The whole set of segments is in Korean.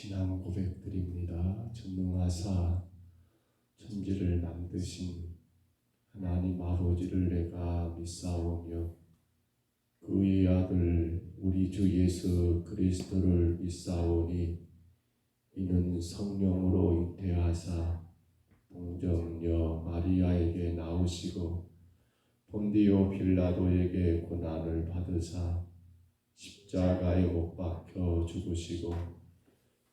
신앙 고백드립니다. 전능하사 천지를 만드신 하나님 아버지를 내가 믿사오며 그의 아들 우리 주 예수 그리스도를 믿사오니 이는 성령으로 잉태하사 동정녀 마리아에게 나오시고 본디오 빌라도에게 고난을 받으사 십자가에 못 박혀 죽으시고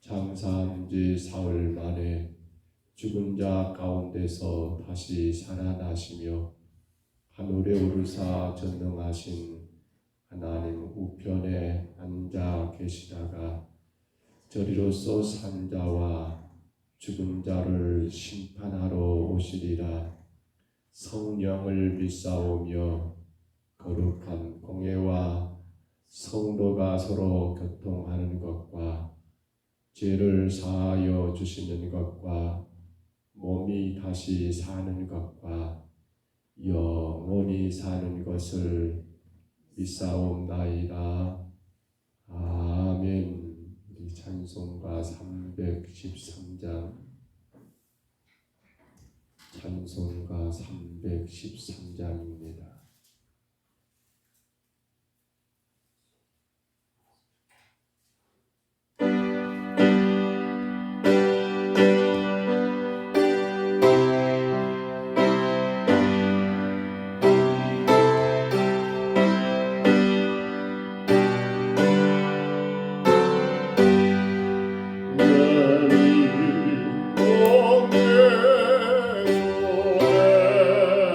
장사한 지 사흘 만에 죽은 자 가운데서 다시 살아나시며 하늘에 오르사 전능하신 하나님 우편에 앉아 계시다가 저리로서 산 자와 죽은 자를 심판하러 오시리라. 성령을 믿사오며 거룩한 공예와 성도가 서로 교통하는 것과 죄를 사하여 주시는 것과 몸이 다시 사는 것과 영원히 사는 것을 믿사옵나이다. 아멘. 우리 찬송가 313장 찬송가 313장입니다.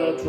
내 손에 주로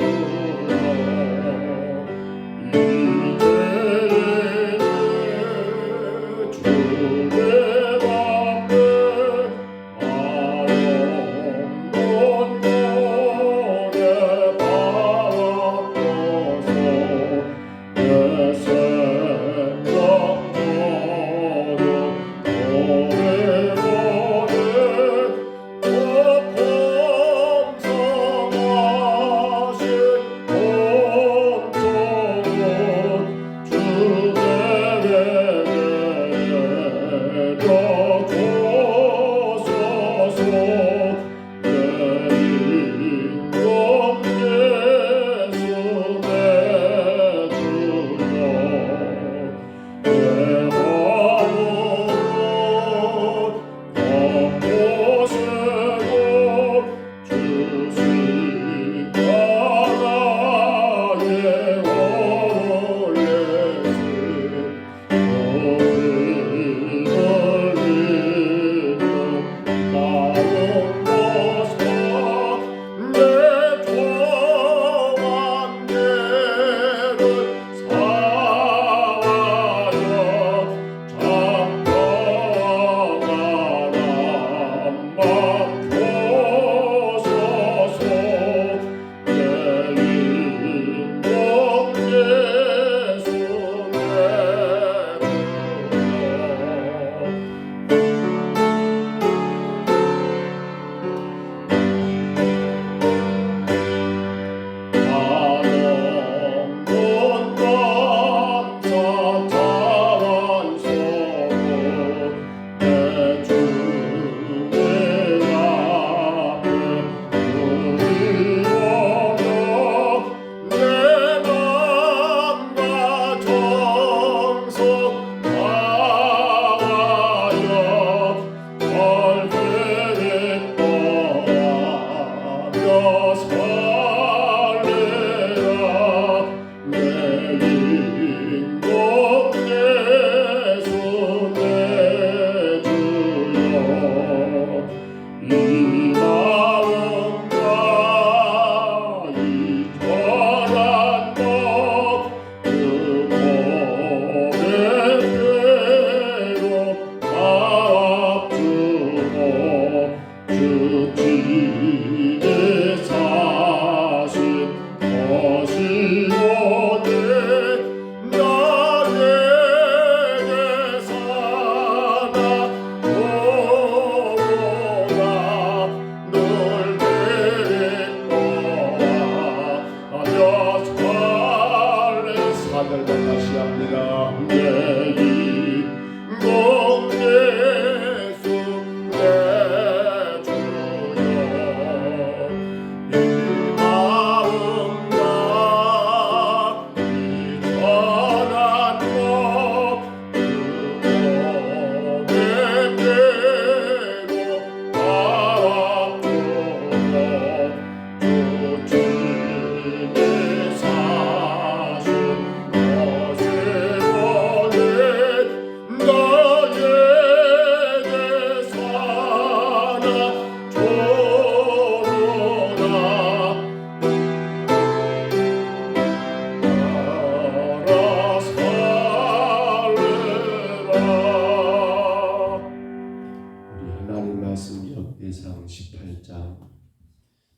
역대상 18장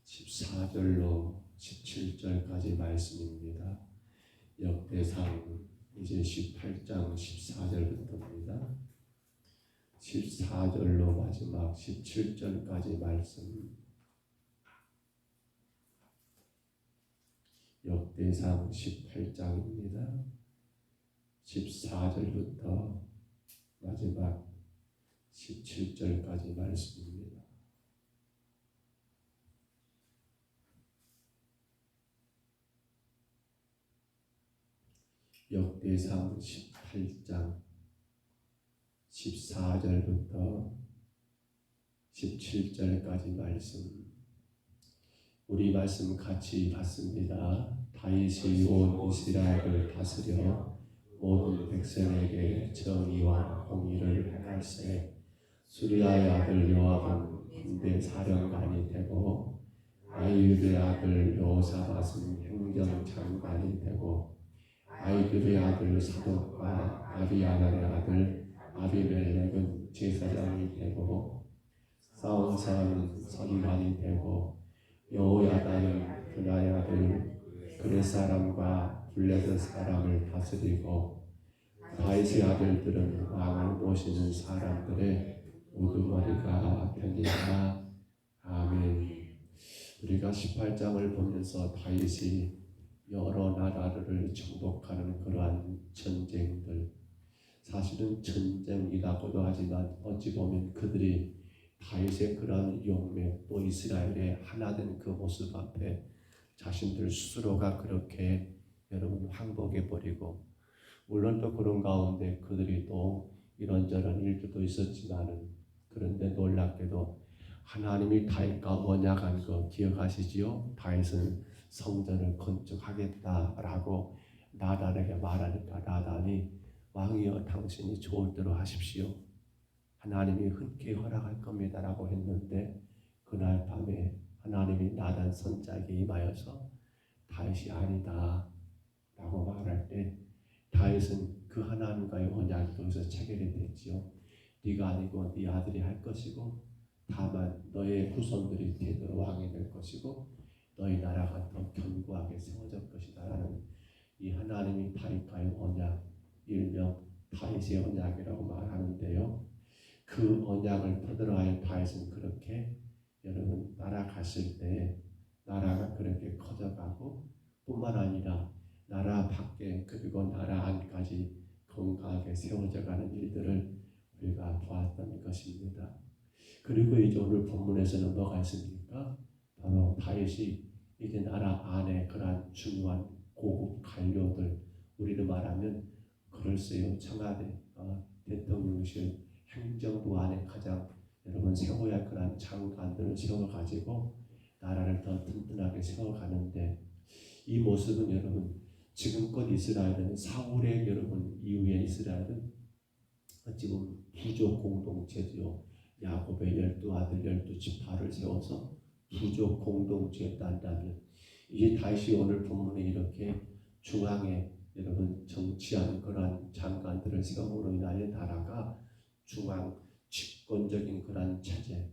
14절로 17절까지 말씀입니다. 역대상 이제 18장 14절부터입니다. 14절로 마지막 17절까지 말씀. 역대상 18장입니다. 14절부터 마지막 17절까지 말씀입니다. 역대상 18장 14절부터 17절까지 말씀. 우리 말씀 같이 봤습니다. 다윗이 온 이스라엘을 다스려 모든 백성에게 정의와 공의를 행할세. 수리아의 아들 요압은 군대 사령관이 되고 아이유의 아들 여호사밧은 행정장관이 되고 아이들의 아들 사독과 아비아달의 아들 아비멜렉은 제사장이 되고 사울사는 서기관이 되고 여호야다는 그나의 아들 그렛 사람과 블레셋 사람을 다스리고 다윗의 아들들은 왕을 모시는 사람들의 우두머리가 되니라. 아멘. 우리가 18장을 보면서 다윗이 여러 나라를 정복하는 그러한 전쟁들, 사실은 전쟁이라고도 하지만 어찌 보면 그들이 다윗의 그러한 용맹 또 이스라엘의 하나된 그 모습 앞에 자신들 스스로가 그렇게 여러분 항복해버리고, 물론 또 그런 가운데 그들이 또 이런저런 일들도 있었지만은, 그런데 놀랍게도 하나님이 다윗과 언약한 거 기억하시지요? 다윗은 성전을 건축하겠다라고 나단에게 말하니까 나단이 왕이여 당신이 좋을 대로 하십시오. 하나님이 흔쾌히 허락할 겁니다라고 했는데, 그날 밤에 하나님이 나단 선자에게 임하여서 다윗이 아니다 라고 말할 때 다윗은 그 하나님과의 언약이 거기서 체결이 됐지요. 네가 아니고 네 아들이 할 것이고 다만 너의 후손들이 되도록 왕이 될 것이고 너희 나라가 더 견고하게 세워질 것이다 라는 이 하나님이 다윗과의 언약, 일명 다윗의 언약이라고 말하는데요. 그 언약을 받들어야 다윗은 그렇게 여러분 날아갔을 때 나라가 그렇게 커져가고 뿐만 아니라 나라 밖에 그리고 나라 안까지 건강하게 세워져가는 일들을 우리가 보았던 것입니다. 그리고 이제 오늘 본문에서는 뭐가 있습니까? 바로 다윗이 이제 나라 안에 그러한 중요한 고급 관료들, 우리로 말하면 글쎄요 청와대, 대통령실, 행정부 안에 가장 여러분 세워야 할 그러한 장관들을 세워가지고 나라를 더 튼튼하게 세워가는데, 이 모습은 여러분 지금껏 이스라엘은 사울의 여러분 이후에 이스라엘은 어찌 보면 부족 공동체죠. 야곱의 12아들 12지파를 세워서 부족 공동체에 딴다면, 이제 다시 오늘 본문에 이렇게 중앙에 여러분 정치하는 그러한 장관들을 세움으로 인하여 나라가 중앙 집권적인 그러한 체제,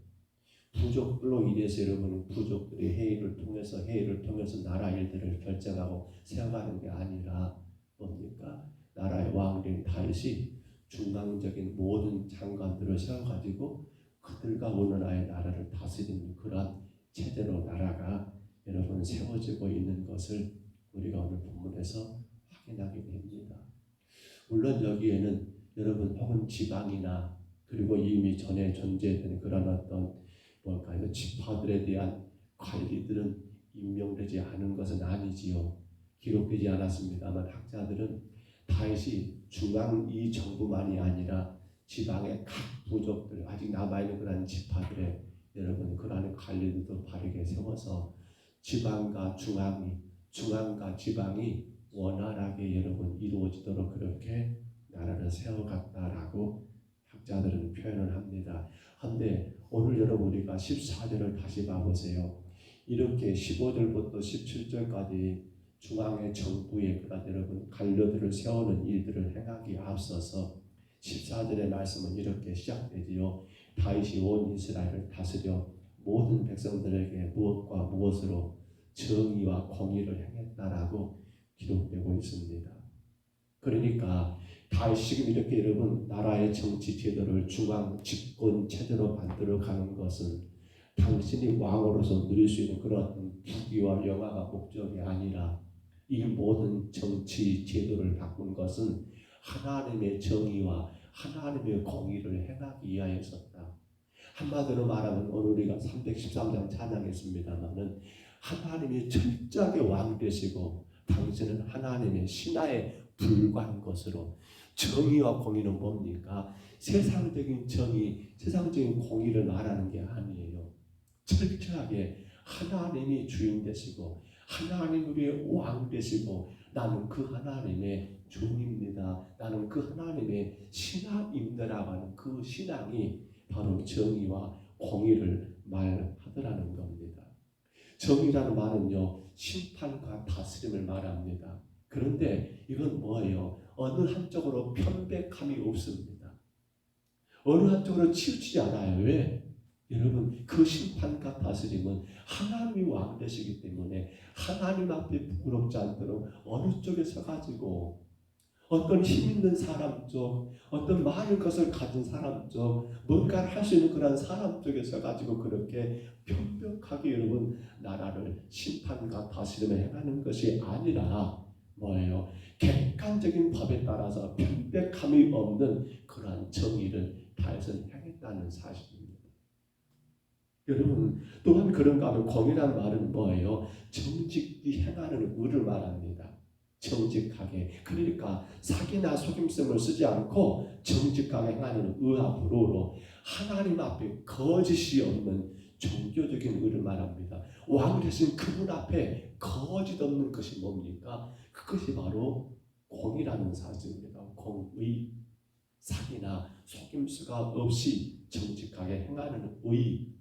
부족들로 인해서 여러분 부족들이 회의를 통해서 나라 일들을 결정하고 세워가는 게 아니라 뭡니까? 나라의 왕된 다윗이 중앙적인 모든 장관들을 세워가지고 그들과 오늘날의 나라를 다스리는 그러한 체제로 나라가 여러분 세워지고 있는 것을 우리가 오늘 본문에서 확인하게 됩니다. 물론 여기에는 여러분 혹은 지방이나 그리고 이미 전에 존재했던 그런 어떤 뭘까요? 지파들에 대한 관리들은 임명되지 않은 것은 아니지요. 기록되지 않았습니다만 학자들은 다윗이 중앙 이 정부만이 아니라 지방의 각 부족들 아직 남아있는 그런 지파들의 여러분 그러한 관리들도 바르게 세워서 지방과 중앙과 지방이 원활하게 여러분 이루어지도록 그렇게 나라를 세워갔다라고 학자들은 표현을 합니다. 그런데 오늘 여러분 우리가 14절을 다시 봐보세요. 이렇게 15절부터 17절까지 중앙의 정부의 그런 여러분 관료들을 세우는 일들을 행하기에 앞서서 14절의 말씀은 이렇게 시작되지요. 다윗이 온 이스라엘을 다스려 모든 백성들에게 무엇과 무엇으로 정의와 공의를 행했다라고 기록되고 있습니다. 그러니까 다윗이 지금 이렇게 여러분 나라의 정치 제도를 중앙 집권 체제로 만들어 가는 것은 당신이 왕으로서 누릴 수 있는 그런 부귀와 영화가 목적이 아니라 이 모든 정치 제도를 바꾼 것은 하나님의 정의와 하나님의 공의를 행하기 위하였었다. 한마디로 말하면 오늘 우리가 313장 찬양했습니다마는 하나님이 철저하게 왕 되시고 당신은 하나님의 신하에 불과한 것으로 정의와 공의는 뭡니까? 세상적인 정의, 세상적인 공의를 말하는 게 아니에요. 철저하게 하나님이 주인 되시고 하나님 우리의 왕 되시고 나는 그 하나님의 종입니다. 나는 그 하나님의 신하입니다라고 하는 그 신앙이 바로 정의와 공의를 말하더라는 겁니다. 정의라는 말은요 심판과 다스림을 말합니다. 그런데 이건 뭐예요? 어느 한쪽으로 편백함이 없습니다. 어느 한쪽으로 치우치지 않아요. 왜? 여러분 그 심판과 다스림은 하나님이 왕 되시기 때문에 하나님 앞에 부끄럽지 않도록 어느 쪽에 서가지고 어떤 힘 있는 사람 쪽, 어떤 많은 것을 가진 사람 쪽, 뭔가를 할 수 있는 그런 사람 쪽에 서가지고 그렇게 편벽하게 여러분 나라를 심판과 다스림을 행하는 것이 아니라 뭐예요? 객관적인 법에 따라서 편백함이 없는 그러한 정의를 다윗은 행했다는 사실입니다. 여러분 또한 그런가 하면 공의란 말은 뭐예요? 정직히 행하는 의를 말합니다. 정직하게. 그러니까 사기나 속임성을 쓰지 않고 정직하게 행하는 의와 불호로 하나님 앞에 거짓이 없는 종교적인 의를 말합니다. 왕 되신 그분 앞에 거짓 없는 것이 뭡니까? 그것이 바로 공의라는 사실입니다. 공의, 사기나 속임수가 없이 정직하게 행하는 의,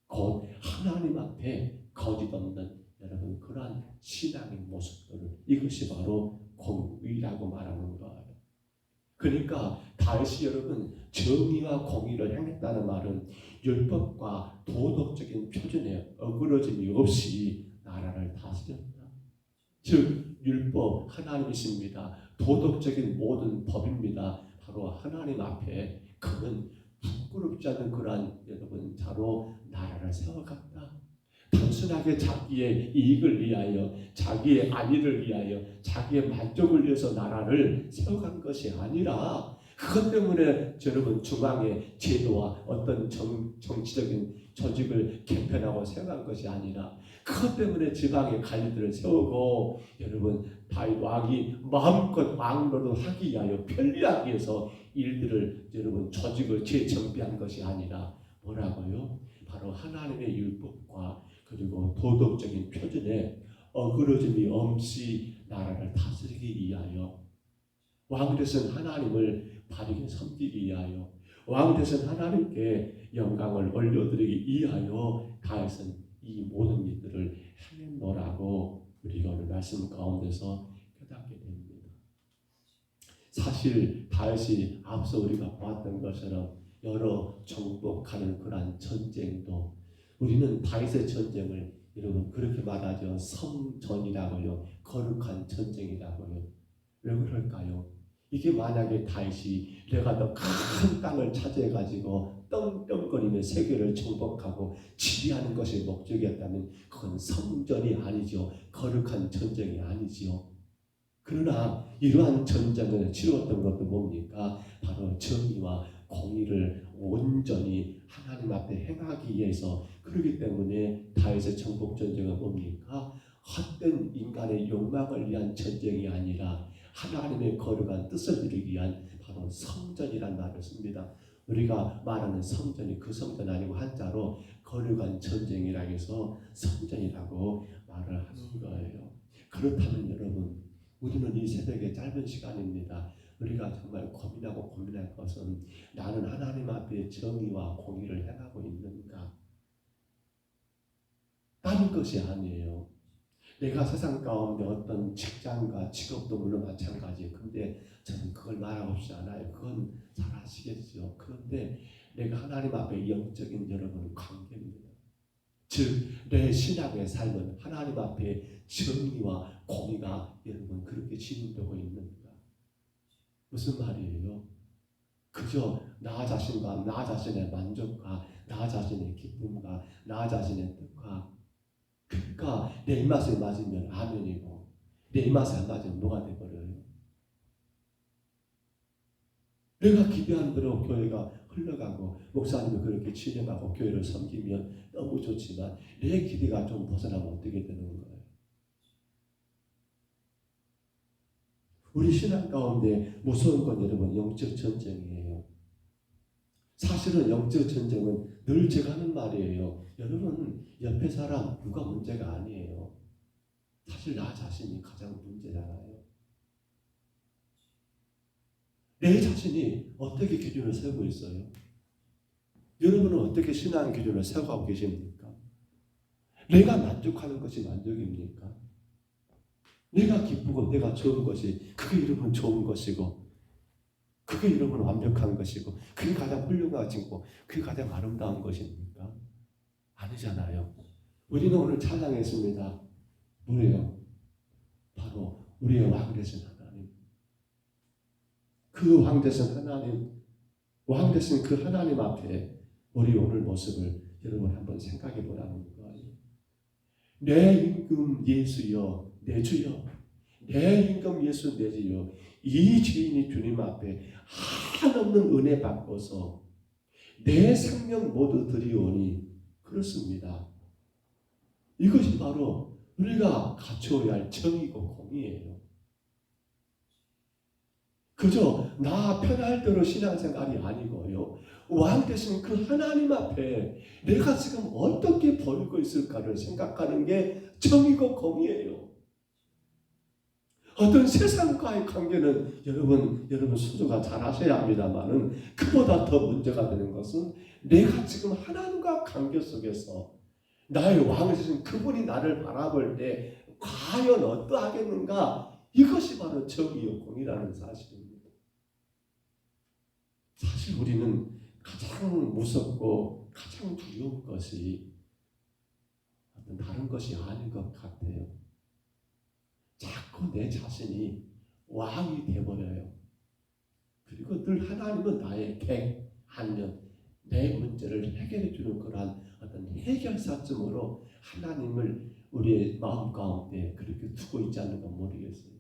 곧 하나님 앞에 거짓 없는 여러분 그러한 신앙의 모습들을 이것이 바로 공의라고 말하는 거예요. 그러니까 다윗이 여러분 정의와 공의를 행했다는 말은 율법과 도덕적인 표준에 어그러짐이 없이 나라를 다스렸다. 즉 율법 하나님이십니다. 도덕적인 모든 법입니다. 바로 하나님 앞에 그는 부끄럽지 않은 그러한 여러분 자로 나라를 세워갔다. 단순하게 자기의 이익을 위하여 자기의 안위를 위하여 자기의 만족을 위해서 나라를 세워간 것이 아니라 그것 때문에 여러분 중앙의 제도와 어떤 정치적인 조직을 개편하고 세워간 것이 아니라 그것 때문에 지방의 관리들을 세우고 여러분 다윗 왕이 마음껏 왕노릇을 하기 위하여 편리하기 위해서 일들을 여러분 조직을 재정비한 것이 아니라 뭐라고요? 바로 하나님의 율법과 그리고 도덕적인 표준에 어그러짐이 없이 나라를 다스리기 위하여 왕 되신 하나님을 바르게 섬기기 위하여 왕 되신 하나님께 영광을 올려드리기 위하여 다윗은 이 모든 일들을 행했노라고 우리가 오늘 말씀 가운데서 깨닫게 됩니다. 사실 다윗이 앞서 우리가 보았던 것처럼 여러 정복하는 그러한 전쟁도 우리는 다윗의 전쟁을 여러분 그렇게 말하죠. 성전이라고요. 거룩한 전쟁이라고요. 왜 그럴까요? 이게 만약에 다윗이 내가 더 큰 땅을 차지해가지고 떵떵거리며 세계를 정복하고 지배하는 것이 목적이었다면 그건 성전이 아니죠. 거룩한 전쟁이 아니지요. 그러나 이러한 전쟁을 치루었던 것도 뭡니까? 바로 정의와 공의를 온전히 하나님 앞에 행하기 위해서. 그렇기 때문에 다윗의 정복 전쟁은 뭡니까? 헛된 인간의 욕망을 위한 전쟁이 아니라 하나님의 거룩한 뜻을 이루기 위한 바로 성전이란 말을 씁니다. 우리가 말하는 성전이 그 성전 아니고 한자로 거룩한 전쟁이라 해서 성전이라고 말을 하는 거예요. 그렇다면 여러분, 우리는 이 새벽에 짧은 시간입니다. 우리가 정말 고민하고 고민할 것은 나는 하나님 앞에 정의와 공의를 행하고 있는가? 다른 것이 아니에요. 내가 세상 가운데 어떤 직장과 직업도 물론 마찬가지예요. 근데 저는 그걸 말하고 싶지 않아요. 그건 잘 아시겠죠. 그런데 내가 하나님 앞에 영적인 여러분 관계입니다. 즉 내 신앙의 삶은 하나님 앞에 정의와 공의가 여러분 그렇게 진행되고 있는가? 무슨 말이에요? 그저 나 자신과 나 자신의 만족과 나 자신의 기쁨과 나 자신의 뜻과, 그러니까 내 입맛에 맞으면 아멘이고 내 입맛에 안 맞으면 뭐가 돼버려요? 내가 기대한 대로 교회가 흘러가고 목사님이 그렇게 진행하고 교회를 섬기면 너무 좋지만 내 기대가 좀 벗어나면 어떻게 되는 거예요? 우리 신앙 가운데 무서운 건 여러분 영적 전쟁이에요. 사실은 영적 전쟁은 늘 제가 하는 말이에요. 여러분 옆에 사람 누가 문제가 아니에요. 사실 나 자신이 가장 문제잖아요. 내 자신이 어떻게 기준을 세우고 있어요? 여러분은 어떻게 신앙 기준을 세워가고 계십니까? 내가 만족하는 것이 만족입니까? 내가 기쁘고 내가 좋은 것이 그게 여러분 좋은 것이고 그게 여러분 완벽한 것이고 그게 가장 훌륭하고 그게 가장 아름다운 것입니까? 아니잖아요. 우리는 오늘 찬양했습니다. 뭐예요? 바로 우리의 왕 되신 하나님. 그 왕 되신 하나님, 왕 되신 그 하나님 앞에 우리 오늘 모습을 여러분 한번 생각해 보라는 거예요. 내 임금 예수여, 내 주여, 내 임금 예수 내 주여, 이 죄인이 주님 앞에 한없는 은혜 받고서 내 생명 모두 드리오니. 그렇습니다. 이것이 바로 우리가 갖추어야 할 정의고 공의예요. 그저 나 편할 대로 신앙생활이 아니고요. 왕 되신 그 하나님 앞에 내가 지금 어떻게 벌고 있을까를 생각하는 게 정의고 공의예요. 어떤 세상과의 관계는 여러분 스스로가 잘 아셔야 합니다만은 그보다 더 문제가 되는 것은 내가 지금 하나님과 관계 속에서 나의 왕이신 그분이 나를 바라볼 때 과연 어떠하겠는가? 이것이 바로 정의요 공의라는 사실입니다. 사실 우리는 가장 무섭고 가장 두려운 것이 어떤 다른 것이 아닌 것 같아요. 자꾸 내 자신이 왕이 되어버려요. 그리고 늘 하나님은 나의 객 아니면 내 문제를 해결해 주는 그러한 어떤 해결사쯤으로 하나님을 우리의 마음 가운데 그렇게 두고 있지 않는 건 모르겠어요.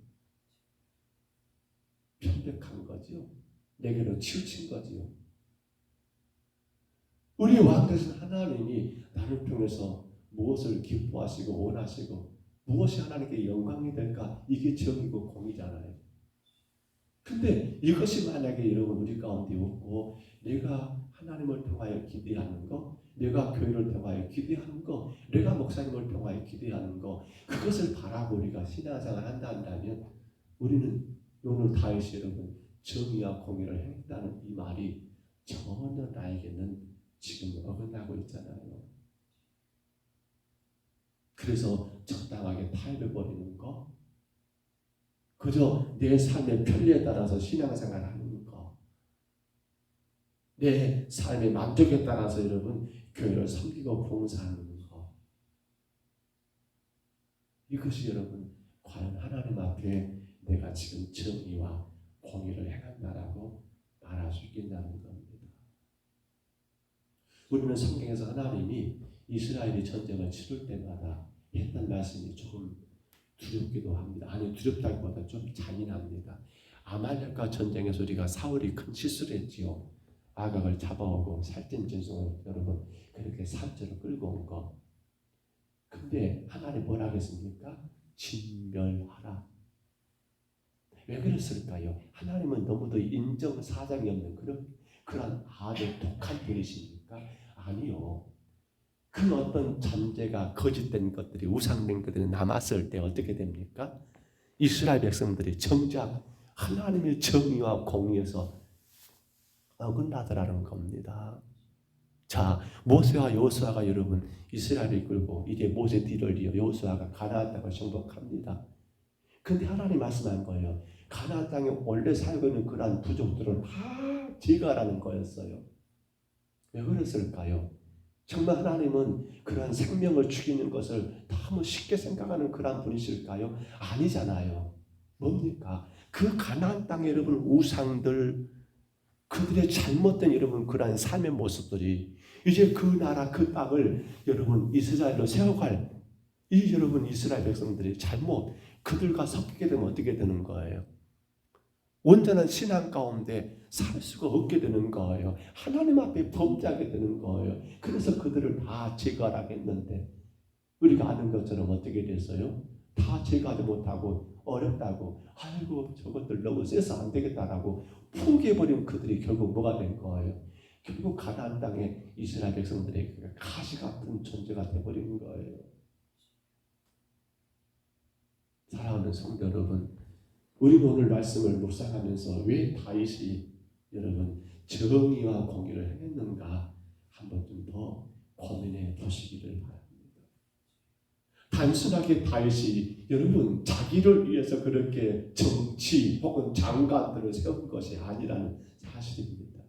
편백한 거죠. 내게로 치우친 거지요. 우리 왕 되신 하나님이 나를 통해서 무엇을 기뻐하시고 원하시고 무엇이 하나님께 영광이 될까? 이게 정의고 공의잖아요. 근데 이것이 만약에 여러분 우리 가운데 없고 내가 하나님을 통하여 기대하는 거, 내가 교회를 통하여 기대하는 거, 내가 목사님을 통하여 기대하는 거, 그것을 바라고 우리가 신앙생활을 한다면 우리는 오늘 다윗이 여러분 정의와 공의를 행한다는 이 말이 전혀 나에게는 지금 어긋나고 있잖아요. 그래서 적당하게 타협해버리는 거, 그저 내 삶의 편리에 따라서 신앙생활하는 거, 내 삶의 만족에 따라서 여러분 교회를 섬기고 봉사하는 거, 이것이 여러분 과연 하나님 앞에 내가 지금 정의와 공의를 행한다라고 말할 수 있겠냐는 겁니다. 우리는 성경에서 하나님이 이스라엘이 전쟁을 치를 때마다 했던 말씀이 조금 두렵기도 합니다. 아니, 두렵다기보다 좀 잔인합니다. 아말렉과 전쟁에서 우리가 사울이 큰 실수를 했지요. 아각을 잡아오고 살찐 짐승을 여러분 그렇게 산채로 끌고 온 거. 근데 하나님 뭐라 하겠습니까? 진멸하라. 왜 그랬을까요? 하나님은 너무도 인정사정이 없는 그런 아주 독한 분이십니까? 아니요. 그 어떤 잔재가 거짓된 것들이 우상된 것들이 남았을 때 어떻게 됩니까? 이스라엘 백성들이 정작 하나님의 정의와 공의에서 어긋나더라는 겁니다. 자, 모세와 여호수아가 여러분 이스라엘을 이끌고 이제 모세 뒤를 이어 여호수아가 가나안 땅을 정복합니다. 근데 하나님 말씀한 거예요. 가나안 땅에 원래 살고 있는 그러한 부족들을 다 제거하라는 거였어요. 왜 그랬을까요? 정말 하나님은 그러한 생명을 죽이는 것을 너무 쉽게 생각하는 그러한 분이실까요? 아니잖아요. 뭡니까? 그 가나안 땅에 여러분 우상들 그들의 잘못된 여러분 그러한 삶의 모습들이 이제 그 나라 그 땅을 여러분 이스라엘로 세워갈 이 여러분 이스라엘 백성들이 잘못 그들과 섞이게 되면 어떻게 되는 거예요? 온전한 신앙 가운데 살 수가 없게 되는 거예요. 하나님 앞에 범죄하게 되는 거예요. 그래서 그들을 다 제거하라고 했는데 우리가 아는 것처럼 어떻게 됐어요? 다 제거하지 못하고 어렵다고 아이고 저것들 너무 세서 안 되겠다라고 포기해버린 그들이 결국 뭐가 된 거예요? 결국 가나안 땅에 이스라엘 백성들에게 가시 같은 존재가 되어버린 거예요. 사랑하는 성도 여러분, 우리는 오늘 말씀을 묵상하면서 왜 다윗이 여러분 정의와 공의를 행했는가 한번 좀 더 고민해 보시기를 바랍니다. 단순하게 다윗이 여러분 자기를 위해서 그렇게 정치 혹은 장관들을 세운 것이 아니라는 사실입니다.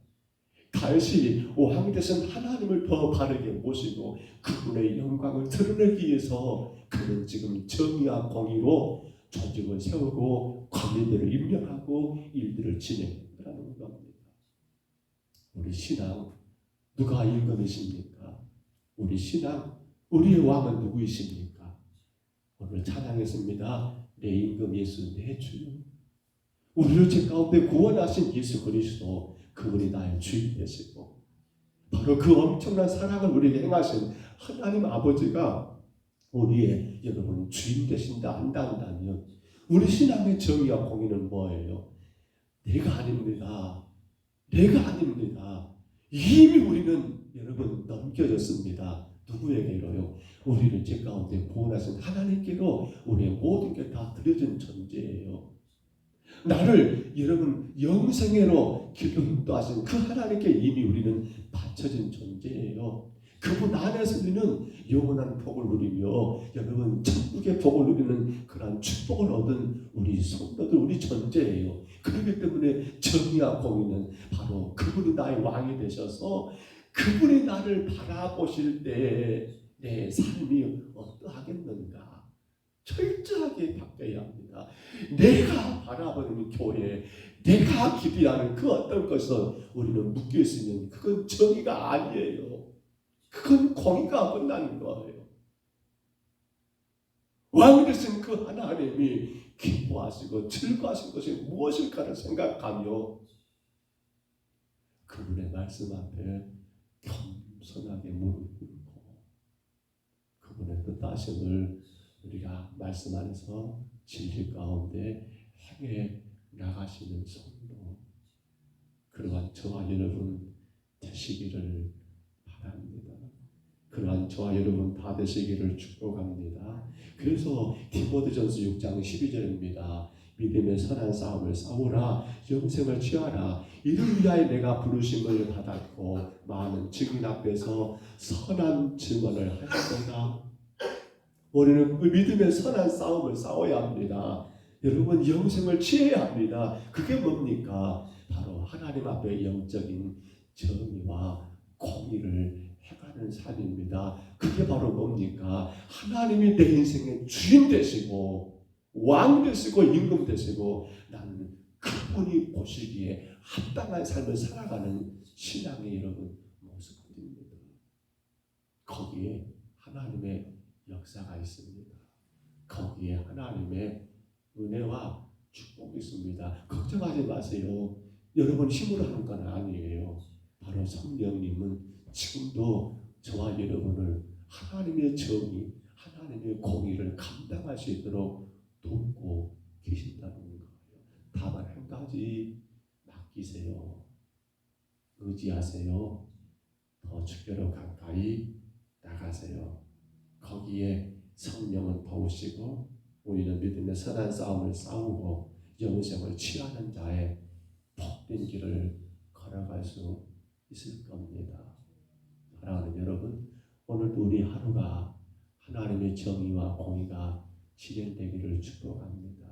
다윗이 왕이 되신 하나님을 더 바르게 모시고 그분의 영광을 드러내기 위해서 그는 지금 정의와 공의로 조직을 세우고 관리들을 임명하고 일들을 진행하라는 겁니다. 우리 신앙 누가 임금이십니까? 우리 신앙 우리의 왕은 누구이십니까? 오늘 찬양했습니다. 내 임금 예수 내 주요. 우리를 죄 가운데 구원하신 예수 그리스도 그분이 나의 주인 되시고 바로 그 엄청난 사랑을 우리에게 행하신 하나님 아버지가 우리의 여러분 주인 되신다 한다면 우리 신앙의 정의와 공의는 뭐예요? 내가 아닙니다. 내가 아닙니다. 이미 우리는 여러분 넘겨졌습니다. 누구에게로요? 우리를 죄 가운데 구원하신 하나님께로 우리의 모든 게 다 드려진 존재예요. 나를 여러분 영생애로 길로 인도하신 그 하나님께 이미 우리는 바쳐진 존재예요. 그분 안에서 우리는 영원한 복을 누리며 여러분 천국의 복을 누리는 그런 축복을 얻은 우리 성도들 우리 존재예요. 그렇기 때문에 정의와 공의는 바로 그분이 나의 왕이 되셔서 그분이 나를 바라보실 때 내 삶이 어떠하겠는가 철저하게 바뀌어야 합니다. 내가 바라보는 교회 내가 기대하는 그 어떤 것을 우리는 묶여있으면 그건 정의가 아니에요. 그건 공의가 끝나는 거예요. 왕이 되신 그 하나님이 기뻐하시고 즐거워하신 것이 무엇일까를 생각하며 그분의 말씀 앞에 겸손하게 무릎 꿇고 그분의 뜻하심을 우리가 말씀 안에서 진리 가운데 행해 나가시는 성도 그러한 저와 여러분 되시기를 바랍니다. 그러한 저와 여러분 다 되시기를 축복합니다. 그래서 디모데전서 6장 12절입니다. 믿음의 선한 싸움을 싸우라 영생을 취하라 이를 위하여 내가 부르심을 받았고 많은 증인 앞에서 선한 증언을 하였도다. 우리는 그 믿음의 선한 싸움을 싸워야 합니다. 여러분 영생을 취해야 합니다. 그게 뭡니까? 바로 하나님 앞에 영적인 정의와 공의를 해가는 삶입니다. 그게 바로 뭡니까? 하나님이 내 인생의 주인 되시고 왕 되시고 임금 되시고 나는 그분이 보시기에 합당한 삶을 살아가는 신앙의 여러분 모습들입니다. 거기에 하나님의 역사가 있습니다. 거기에 하나님의 은혜와 축복이 있습니다. 걱정하지 마세요. 여러분 힘으로 하는 건 아니에요. 바로 성령님은 지금도 저와 여러분을 하나님의 정의, 하나님의 공의를 감당할 수 있도록 돕고 계신다는 거예요. 다만 한 가지 맡기세요. 의지하세요. 더 주께로 가까이 나가세요. 거기에 성령은 도우시고 우리는 믿음의 선한 싸움을 싸우고 영생을 취하는 자의 복된 길을 걸어갈 수 있을 겁니다. 사랑하는 여러분, 오늘도 우리 하루가 하나님의 정의와 공의가 실현되기를 축복합니다.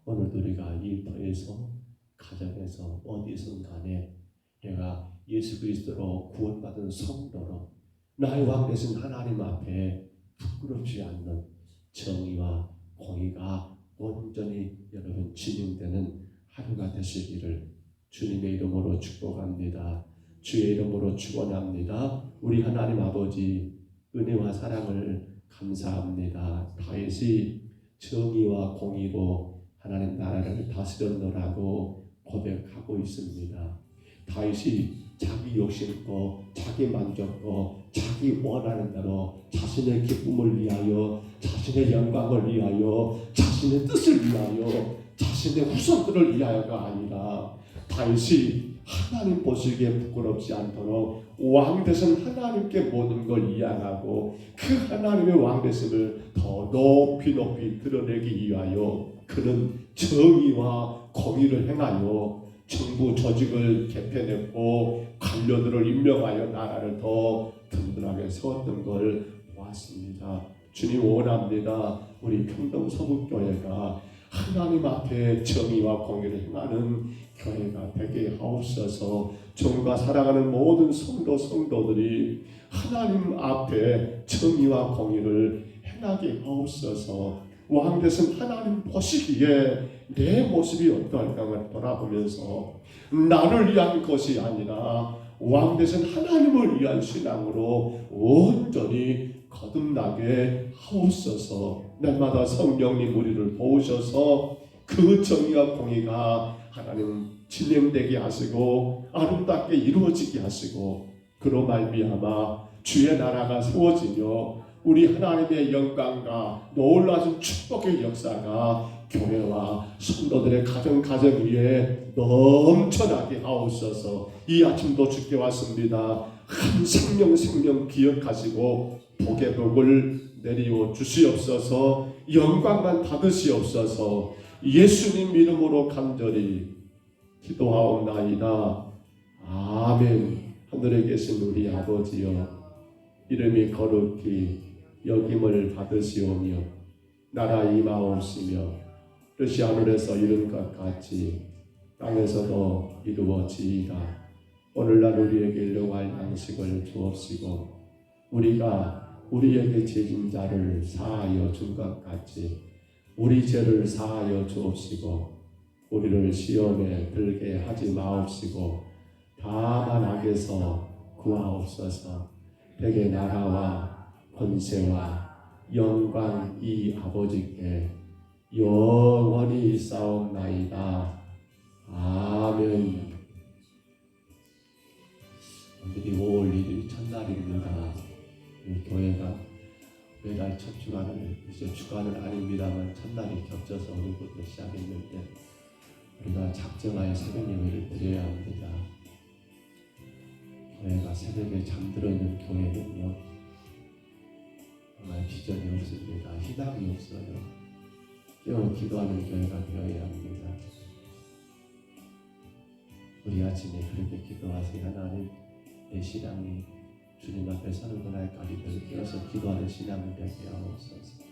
오늘도 우리가 일터에서, 가정에서, 어디선 간에 내가 예수 그리스도로 구원받은 성도로 나의 왕 되신 하나님 앞에 부끄럽지 않는 정의와 공의가 온전히 여러분 진행되는 하루가 되시기를 주님의 이름으로 축복합니다. 주의 이름으로 축원합니다. 우리 하나님 아버지 은혜와 사랑을 감사합니다. 다윗이 정의와 공의로 하나님 나라를 다스렸노라고 고백하고 있습니다. 다윗이 자기 욕심과 자기 만족과 자기 원하는 대로 자신의 기쁨을 위하여, 자신의 영광을 위하여, 자신의 뜻을 위하여, 자신의 후손들을 위하여가 아니라 다윗이 하나님 보시기에 부끄럽지 않도록 왕 되신 하나님께 모든 걸 이양하고 그 하나님의 왕 되심을 더 높이 드러내기 위하여 그는 정의와 공의를 행하여 정부 조직을 개편했고 관료들을 임명하여 나라를 더 든든하게 세웠던 걸 보았습니다. 주님 원합니다. 우리 평동 서북교회가 하나님 앞에 정의와 공의를 행하는 교회가 되게 하옵소서. 종과 사랑하는 모든 성도들이 하나님 앞에 정의와 공의를 행하게 하옵소서. 왕 되신 하나님 보시기에 내 모습이 어떠할까 돌아보면서 나를 위한 것이 아니라 왕 되신 하나님을 위한 신앙으로 온전히 거듭나게 하옵소서. 날마다 성령님 우리를 도우셔서 그 정의와 공의가 하나님 진행되게 하시고 아름답게 이루어지게 하시고 그로 말미암아 주의 나라가 세워지며 우리 하나님의 영광과 놀라운 축복의 역사가 교회와 성도들의 가정 위에 넘쳐나게 하옵소서. 이 아침도 주께 왔습니다. 한 생명 기억하시고 복의 복을 내리워 주시옵소서. 영광만 받으시옵소서. 예수님 이름으로 간절히 기도하옵나이다. 아멘. 하늘에 계신 우리 아버지여, 이름이 거룩히 여김을 받으시오며 나라 임하옵시며 뜻이 하늘에서 이룬 것 같이 땅에서도 이루어지이다. 오늘날 우리에게 일용할 양식을 주옵시고 우리가 우리에게 죄진 자를 사하여 준 것 같이 우리 죄를 사하여 주옵시고 우리를 시험에 들게 하지 마옵시고 다만 악에서 구하옵소서. 대개 나라와 권세와 영광이 아버지께 영원히 있사옵나이다. 아멘. 오늘이 5월 1일 첫날입니다. 교회가 매달 첫 주간을 이제 주간은 아닙니다만 첫날이 겹쳐서 오늘부터 시작했는데 우리가 작정하여 새벽 예배를 드려야 합니다. 교회가 새벽에 잠들어 있는 교회는요 정말 비전이 없습니다. 희망이 없어요. 깨어 기도하는 교회가 되어야 합니다. 우리 아침에 그렇게 기도하세요. 하나님, 내 신앙이 주님 앞에 서는 그날까지 깨어서 기도하는 신앙을 되게 하옵소서.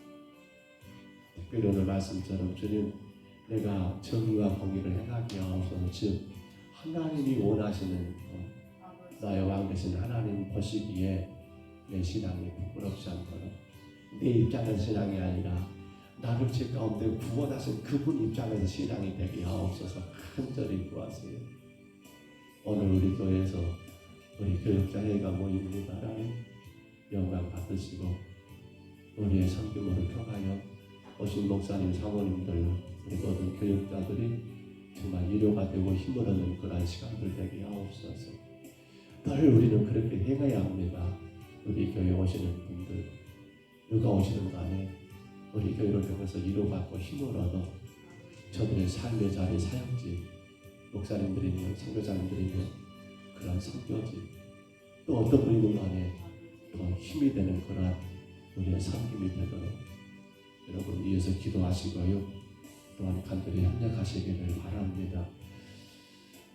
특별히 오늘 말씀처럼 주님, 내가 정의와 공의를 행하게 하옵소서. 즉 하나님이 원하시는 나의 왕 되신 하나님 보시기에 내 신앙이 부끄럽지 않도록 내 입장에서 신앙이 아니라 나를 죄 가운데 구원하신 그분 입장에서 신앙이 되게 하옵소서. 간절히 구하세요. 오늘 우리 교회에서 우리 교육자회가 모입니다. 하나님 영광 받으시고 우리의 섬김으로 통하여 오신 목사님, 사모님들, 우리 모든 교육자들이 정말 위로가 되고 힘을 얻는 그러한 시간들 되게 하옵소서. 늘 우리는 그렇게 행해야 합니다. 우리 교회 오시는 분들, 누가 오시는 간에 우리 교회를 통해서 위로받고 힘을 얻어 저들의 삶의 자리, 사역지, 목사님들이며 선교사님들이며 그런 선교지, 또 어떤 분이든 간에 더 힘이 되는 그러한 우리의 섬김이 되도록 여러분 위해서 기도하시고요. 또한 간절히 협력하시기를 바랍니다.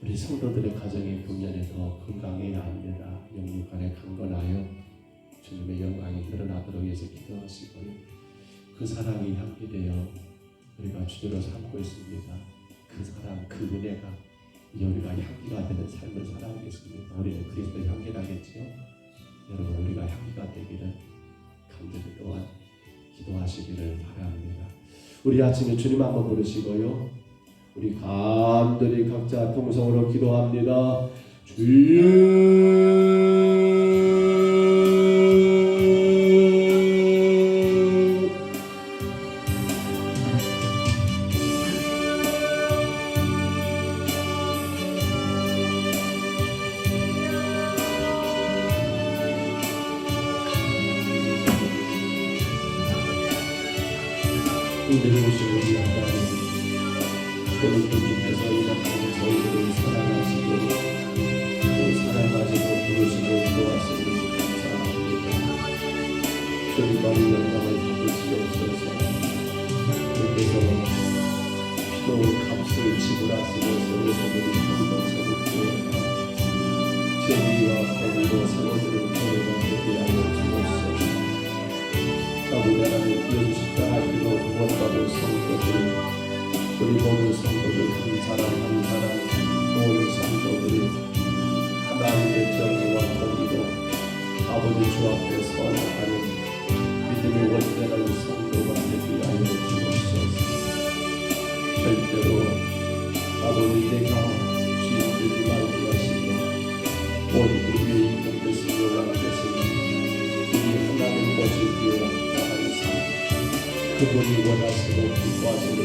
우리 성도들의 가정의 금년에 더 건강해야 합니다. 영육 간에 강건하여 주님의 영광이 드러나도록 위해서 기도하시고요. 그 사랑이 향기 되어 우리가 주제로 삼고 있습니다. 그 사랑, 그 은혜가 이제 우리가 향기가 되는 삶을 살아가겠습니다. 우리는 그리스도 향기라겠지요. 여러분 우리가 향기가 되기를 간절히 또한 기도하시기를 바랍니다. 우리 아침에 주님 한번 부르시고요. 우리 간절히 각자 통성으로 기도합니다. 주여 내려오신 우리 하나님, 오늘 주님께서 이 나라를 저희들을 사랑하시고 또 사랑하시고 부르시고 도와주시니 감사합니다. 주님만이 영광을 받으시옵소서. 주님께서 피로 값을 지불하시고 세우신 우리 평동서국교회가 정의와 공의로 세워지는 교회가 되게 하여 주옵소서. 아버지 하나님, 이어주시다 하기로 구원받을 성도들, 우리 모든 성도들 한 사람 한 사람 모든 성도들이 하나님의 정의와 공의로 아버지 주 앞에 서나가는 믿음의 원대한 성도가 되게 하여 주옵소서. 절대로 아버지 내가 주인 되지 말게 하시고 온 우리의 이익은 됐으며 왕됐으니 우리 하나님 보시기에 합당한 삶, 그분이 원하시고 기뻐하시는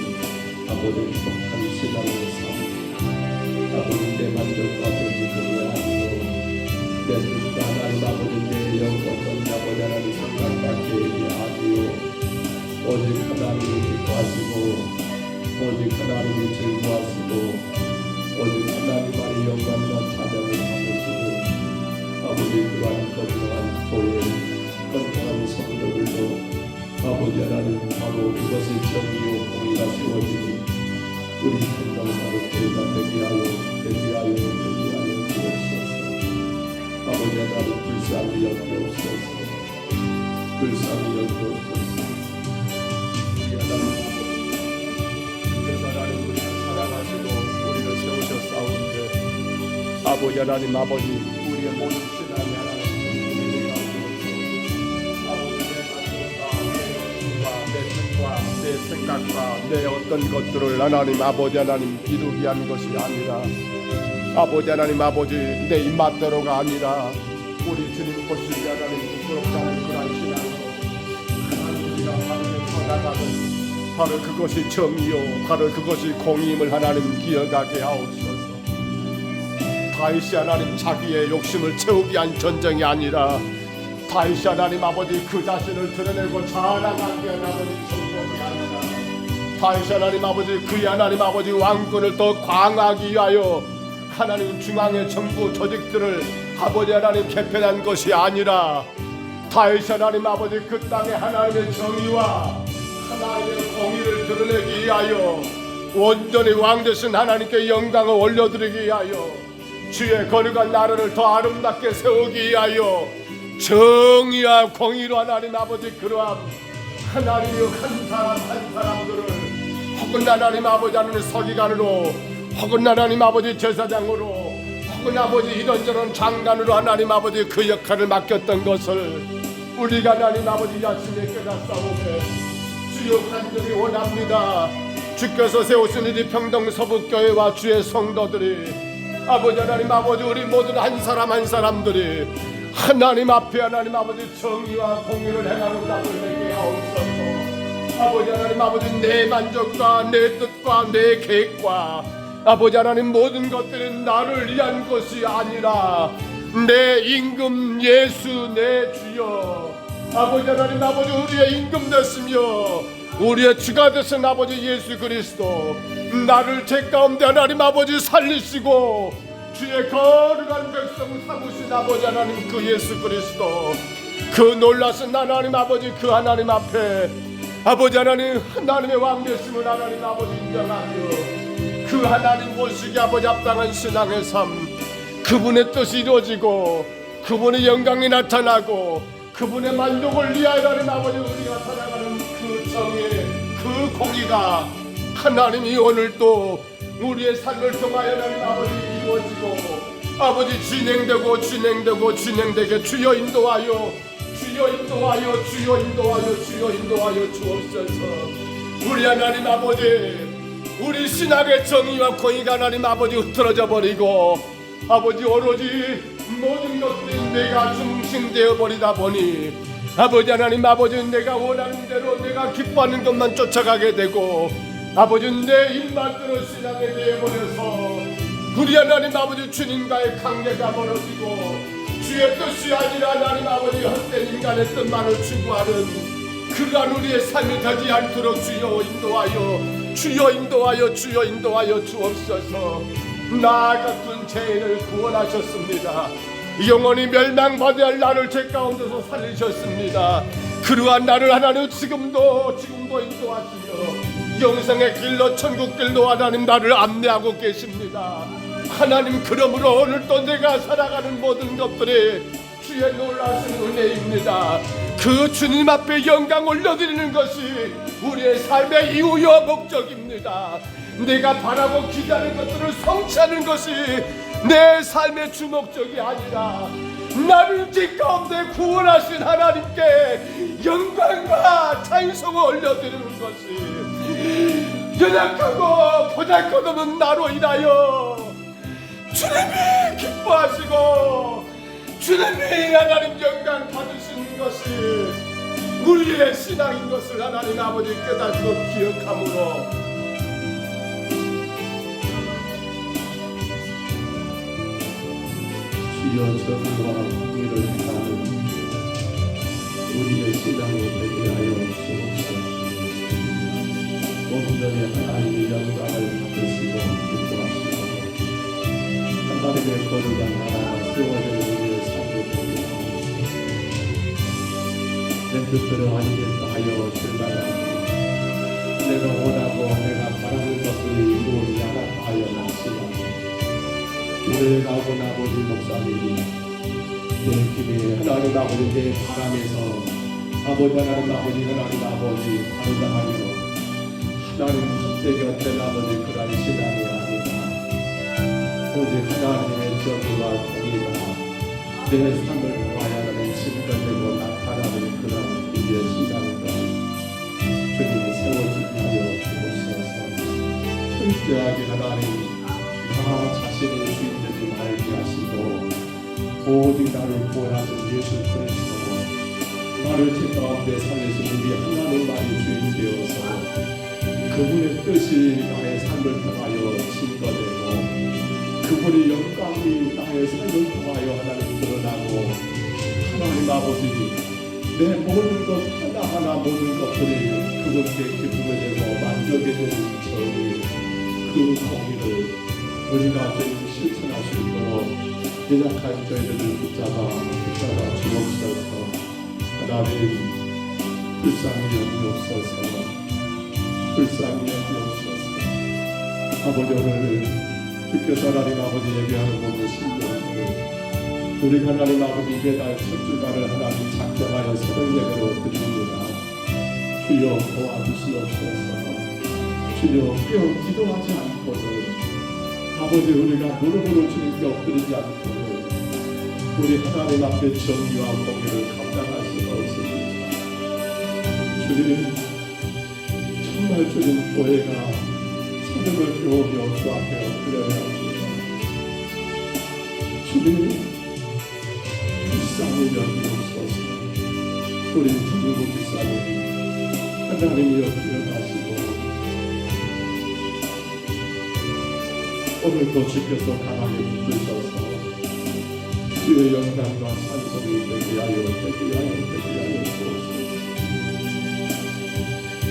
아버지 행복한 신앙의 삶, 아버지 내 만족과 되기를 아니고 내 뜻과 하나님 아버지 내 영광과 아버지 하나님 생각과 계획이 아니요 오직 하나님이 기뻐하시고 오직 하나님이 즐거워하시고 오직 하나님만의 영광과 찬양을 받으시는 아버지 그러한 건강한 교회, 건강한 성도들도 아버지 하나님 바로 그것이 정의요 공의가 세워지니 우리 평강바로 교회가 되게 하여 주옵소서. 아버지 하나님 불쌍히 여기옵소서. 불쌍히 여기옵소서. 우리 하나님 아버지 하나님 우리를 사랑하시고 우리를 세우셨사온데 아버지 하나님 아버지 우리의 모든 신앙이 하나님 내 생각과 내 어떤 것들을 하나님 아버지 하나님 이루기 위한 것이 아니라 아버지 하나님 아버지 내 입맛대로가 아니라 우리 주님 보시기 하나님 부끄럽지 않은 그런 신앙으로 하나님 우리가 바르게 나가는 바로 그것이 정의요 바로 그것이 공의임을 하나님 기억하게 하옵소서. 다윗이 하나님 자기의 욕심을 채우기 위한 전쟁이 아니라 다윗이 하나님 아버지 그 자신을 드러내고 자랑하기 위한 아버지 정복이 아니라 다윗이 하나님 아버지 그의 하나님 아버지 왕권을 더 강화하기 위하여 하나님 중앙의 정부 조직들을 아버지 하나님 개편한 것이 아니라 다윗이 하나님 아버지 그 땅에 하나님의 정의와 하나님의 공의를 드러내기 위하여 온전히 왕 되신 하나님께 영광을 올려드리기 위하여 주의 거룩한 나라를 더 아름답게 세우기 위하여 정의와 공의로 하나님 아버지 그러한 하나님의 한 사람 한 사람들을 혹은 하나님 아버지 하나님 서기관으로 혹은 하나님 아버지 제사장으로 혹은 아버지 이런저런 장관으로 하나님 아버지 그 역할을 맡겼던 것을 우리가 하나님 아버지 아침에 깨닫사오되 주여 간절히 원합니다. 주께서 세우신 이 평동서북교회와 주의 성도들이 아버지 하나님 아버지 우리 모든 한 사람 한 사람들이 하나님 앞에 하나님 아버지 정의와 공의를 행하는 답을 내게 하옵소서. 아버지 하나님, 아버지 내 만족과 내 뜻과 내 계획과 아버지 하나님 모든 것들은 나를 위한 것이 아니라 내 임금 예수 내 주여 아버지 하나님, 아버지 우리의 임금 되시며 우리의 주가 되신 아버지 예수 그리스도, 나를 죄 가운데 하나님 아버지 살리시고 주의 거룩한 백성 삼으신 아버지 하나님 그 예수 그리스도, 그 놀라신 하나님 아버지 그 하나님 앞에 아버지 하나님 하나님의 왕 되심을 하나님 아버지 인정하며 그 하나님 모시기 아버지 합당한 신앙의 삶, 그분의 뜻이 이루어지고 그분의 영광이 나타나고 그분의 만족을 위하여 하나님 아버지 우리가 살아가는 그 정의 그 공의가 하나님이 오늘 또 우리의 삶을 통하여 하나님 아버지 이루어지고 아버지 진행되게 주여 인도하여 주여 인도하여 주여 인도하여 주여 인도하여 주옵소서. 우리 하나님 아버지, 우리 신앙의 정의와 공의가 하나님 아버지 흐트러져 버리고 아버지 오로지 모든 것들이 내가 중심되어 버리다 보니 아버지 하나님 아버지 내가 원하는 대로 내가 기뻐하는 것만 쫓아가게 되고 아버지 내 입맛대로 신앙에 대해 버려서 우리 하나님 아버지 주님과의 관계가 멀어지고 주의 뜻이 아니라 하나님 아버지 헛된 인간의 뜻만을 추구하는 그러한 우리의 삶이 되지 않도록 주여 인도하여 주여 인도하여 주여 인도하여 주옵소서. 나 같은 죄인을 구원하셨습니다. 영원히 멸망받아야 할 나를 죄 가운데서 살리셨습니다. 그러한 나를 하나님 지금도 인도하시며 영생의 길로 천국 길로 하나님 나를 안내하고 계십니다. 하나님, 그러므로 오늘도 내가 살아가는 모든 것들이 주의 놀라신 은혜입니다. 그 주님 앞에 영광 올려드리는 것이 우리의 삶의 이유와 목적입니다. 내가 바라고 기다리는 것들을 성취하는 것이 내 삶의 주목적이 아니라 나를 지 가운데 구원하신 하나님께 영광과 찬송을 올려드리는 것이 연약하고 보잘것없는 나로 인하여 주님이 기뻐하시고 주님이 하나님 영광 받으시는 것이 우리의 신앙인 것을 하나님 아버지 깨닫고 기억함으로 주여 정의와 공의를 행하는 우리의 신앙이 되게 하여 주옵소서. 온전히 하나님의 영광을 받으시고 기뻐하시고 하나님의 거룩한 나라가 세워지는 우리의 삶이 되게 하옵소서. 내 뜻대로 아니겠다 하여 실망하고 내가 원하고 내가 바라는 것들이 이루어지지 않았다 하여 낙심하고 교회 가고 아버지 목사님이 내 기도에 하나님 아버지 내 바람에서 아버지 하나님 아버지 바르다하여 하나님 헛되게 헛된 아버지 그런 신앙이 아니다. 오직 하나님의 정의와 공의가 내 삶을 통하여 하나님 증거되고 나타나는 그런 우리의 신앙과 주님이 세워지게 하여 주옵소서. 철저하게 하나님 나 자신의 주인 되지 말게 하시고 오직 나를 구원하신 예수 그리스도, 나를 죄 가운데 살리신 우리 하나님만이 주인 되어서 그분의 뜻이 나의 삶을 통하여 증거되고 그분의 영광이 나의 삶을 통하여 하나님 드러나고 하나님 아버지 내 모든 것 하나하나 모든 것들이 그분께 기쁨이 되고 만족이 되는 그 공의를 우리가 저희 실천할 수 있도록 연약한 저희들을 붙잡아 주옵소서. 하나님 불쌍히 여기옵소서. 불쌍히 여기옵소서. 아버지 오늘 주께서 하나님 아버지 예배하는 모든 신령들 우리 하나님 아버지 매달 첫 주간을 하나님 작정하여 새벽예배로 드립니다. 주여 도와주시옵소서. 주여 깨어 기도하지 않고는 아버지 우리가 무릎으로 주님께 엎드리지 않고는 우리 하나님 앞에 정의와 공의를 감당할 수가 없습니다. 주님 정말 주님 교회가 새벽을 배우며 주 앞에 엎드려야 합니다. 주님 불쌍히 여기옵소서. 우리 전국 기사님 하나님이여 기억하시고 오늘도 주께서 강하게 붙드셔서 주의 영광과 찬송이 되게 하여 주옵소서.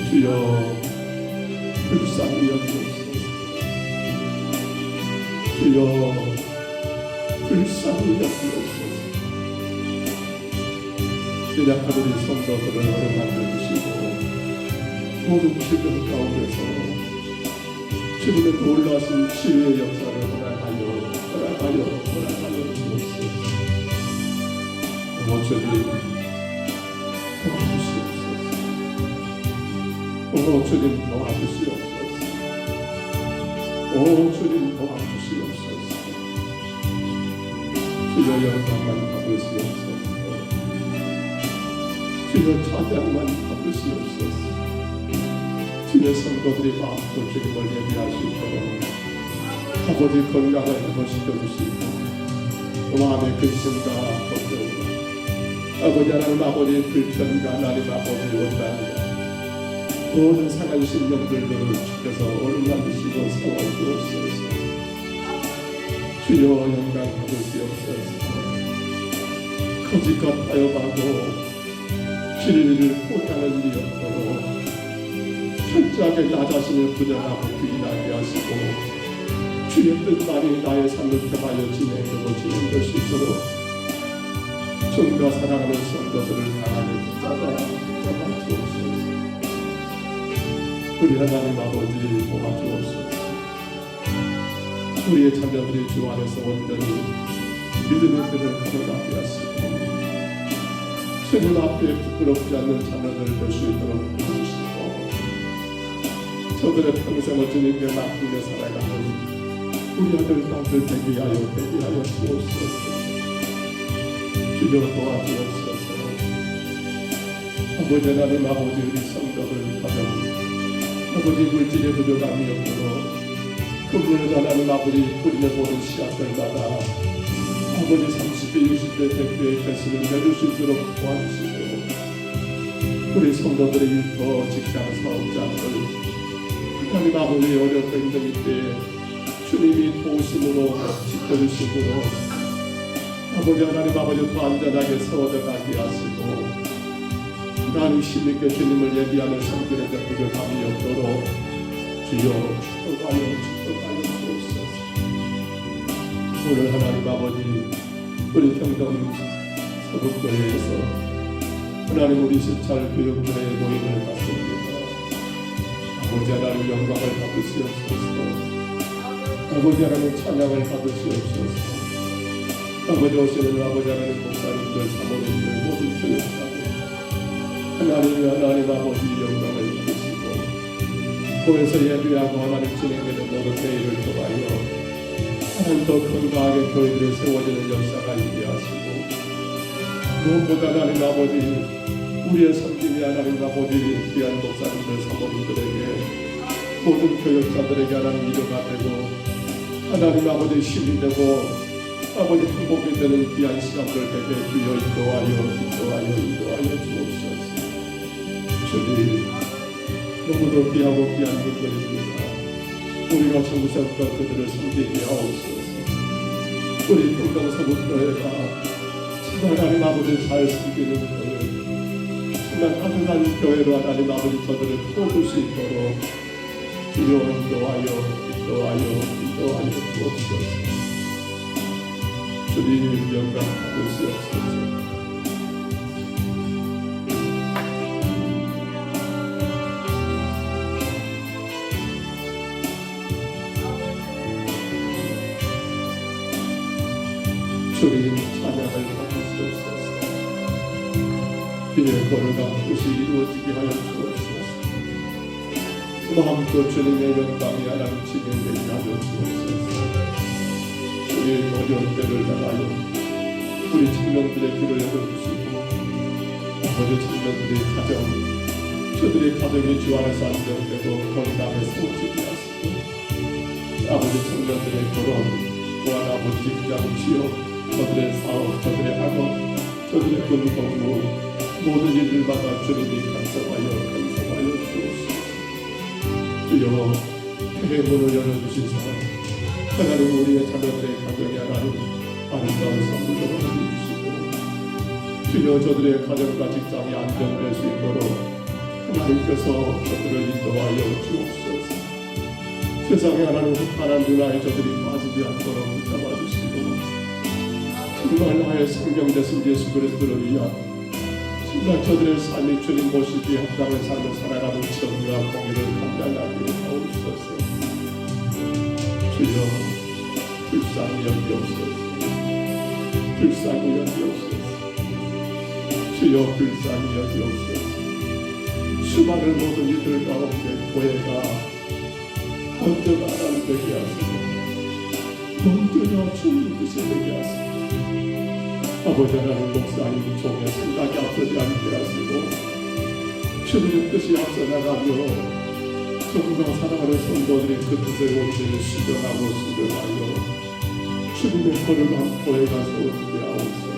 주여 불쌍히 여기옵소서. 주여 불쌍히 여기옵소서. 연약한 우리 성도들을 어루만져 주시고 모든 기름 가운데서 주님의 놀라신 치유의 역사를 허락하여 주옵소서. 주님 도와주시옵소서. 주님 도와주시옵소서. 주님 도와주시옵소서. 주여 영광만 받으시옵소서. 주여 찬양만 받으시옵소서. 주의 성도들이 마음껏 주님을 예배하시도록 아버지 건강을 회복시켜 주시고 마음의 근심과 걱정과 아버지 하나님 아버지 불편과 하나님 아버지 원망과 모든 상한 심령들도 주께서 어루만지시고 세워주옵소서. 주여 영광 받으시옵소서. 거짓과 타협하고 진리를 포기하는 일이 없도록 철저하게 나 자신을 부정하고 부인하게 하시고 주의 뜻만이 나의 삶을 평하여 진행될 수 있도록 정과 사랑하는 성도들을 강하게 붙잡아 주옵소서. 우리 하나님 아버지 도와주옵소서. 우리의 자녀들이 주 안에서 온전히 믿음의 길을 걸어가게 하시고 주님 앞에 부끄럽지 않는 자녀들을 볼 수 있도록 도와주시고 저들의 평생을 주님께 맡기며 살아가는 우리 아들 딸들 되게 하여 주옵소서. 주여 도와주옵소서. 아버지 하나님 아버지 우리 성도들 가정 아버지 물질의 부족함이 없도록 그분을 하나님 아버지 뿌리며 보는 씨앗들마다 아버지 30배 60배 100배의 결실을 맺을 수 있도록 도와주시고 우리 성도들의 일터 직장 사업자들 하나님 아버지 어렵고 힘든 이때 주님이 도우심으로 지켜주심으로 아버지 하나님 아버지 더 안전하게 세워져가게 하시고 하나님 힘있게 주님을 예비하는 성결의 부족함이 없도록 주여 축복하여 주옵소서. 오늘 하나님 아버지 우리 경동 서북교회에서 하나님 우리 시찰 교육부의 모임을 갖습니다. 아버지 하나님 영광을 받으시옵소서. 아버지 하나님 찬양을 받으시옵소서. 아버지 오시는 아버지 하나님 목사님들 사모님들 모든 교육자들 하나님 아버지 영광을 받으시고 교회에서 예배하고 하나님 진행되는 모든 회의를 통하여 하나님 더 건강하게 교회들이 세워지는 역사가 있게 하시고 무엇보다 하나님 아버지 우리의 섬김이 하나님 아버지 귀한 목사님들 사모님들에게 모든 교역자들에게 하나님 위로가 되고 하나님 아버지 힘이 되고 아버지 행복이 되는 귀한 시간들 되게 주여 인도하여 주옵소서. 주님 너무도 귀하고 귀한 분들입니다. 우리가 정성껏 그들을 섬기게 하옵소서. 우리 경동서북교회가 정말 하나님 아버지 잘 섬기는 교회 정말 가능한 교회로 하나님 아버지 저들을 풀어줄 수 있도록 주여 인도하여 주옵소서. 주님 영광 받으시옵소서. 주님 찬양을 받으시옵소서. 비의 거룩한 뜻이 이루어지게 하여 주옵소서. 마음껏 주님의 영광이 하나님 진행되게 하여 주옵소서. 주의 어려운 때를 당하여 우리 청년들의 길을 열어주시고 아버지 청년들의 가정 저들의 가정이 주 안에서 안정되고 건강에 세워지게 하시고 아버지 청년들의 결혼 또한 아버지 직장 취업 저들의 사업, 저들의 학업, 저들의 근무, 모든 일들마다 주님이 간섭하여 주여 대문을 열어주시사 하나님 우리의 자녀들의 가정에 하나님 아름다운 선물로 주시고 주여 저들의 가정과 직장이 안정될 수 있도록 하나님께서 저들을 인도하여 주옵소서. 세상에 하나님 흑한한 누나에 저들이 빠지지 않도록 붙잡아주시고 정말 나의 생명되신 예수 그리스도를 위한 정말 저들의 삶이 주님 모시기에 합당한 삶을 살아가는 정의와 공의를 감당하게 하옵소서. 주여 불쌍히 여기옵소서. 불쌍히 여기옵소서. 주여 불쌍히 여기옵소서. 수많은 모든 이들 가운데 교회가 먼저가 하나님 되게 하시고 먼저가 주님 뜻이 되게 하시고 아버지 하나님 목사님 종의 생각이 앞서지 않게 하시고 주님의 뜻이 앞서 나가며 정말 사랑하는 성도들이 그 뜻의 온전히 수련하고 수련하여 주님의 거룩한 교회가 세워지게 하옵소서.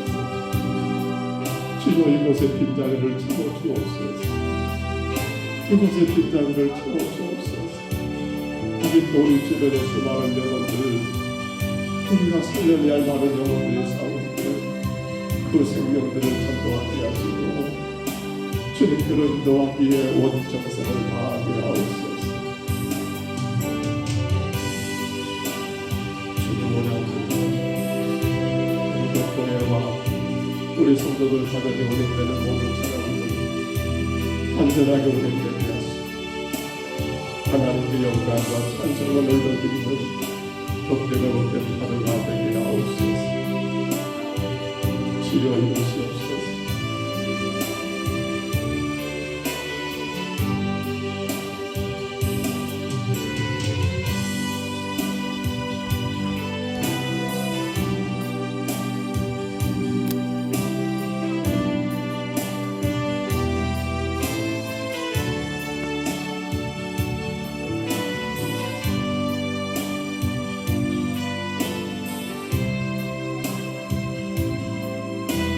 주여 이곳의 빈자리를 채워 주옵소서. 이곳의 빈자리를 채워 주옵소서. 아직도 우리 주변의 수많은 영혼들 우리가 살려내야 할 많은 영혼들이 싸우는데 그 생명들을 전도하게 하시고 주님께로 인도하기에 온 정성을 다하게 하옵소서. 주님 원하옵소서. 우리 교회와 우리 성도들 가정에 운행되는 모든 사람들 안전하게 운행되게 하시고 하나님께 영광과 찬송을 올려드리는 덕대가 못된 하루가 되게 하옵소서. 주여 이루시옵소서.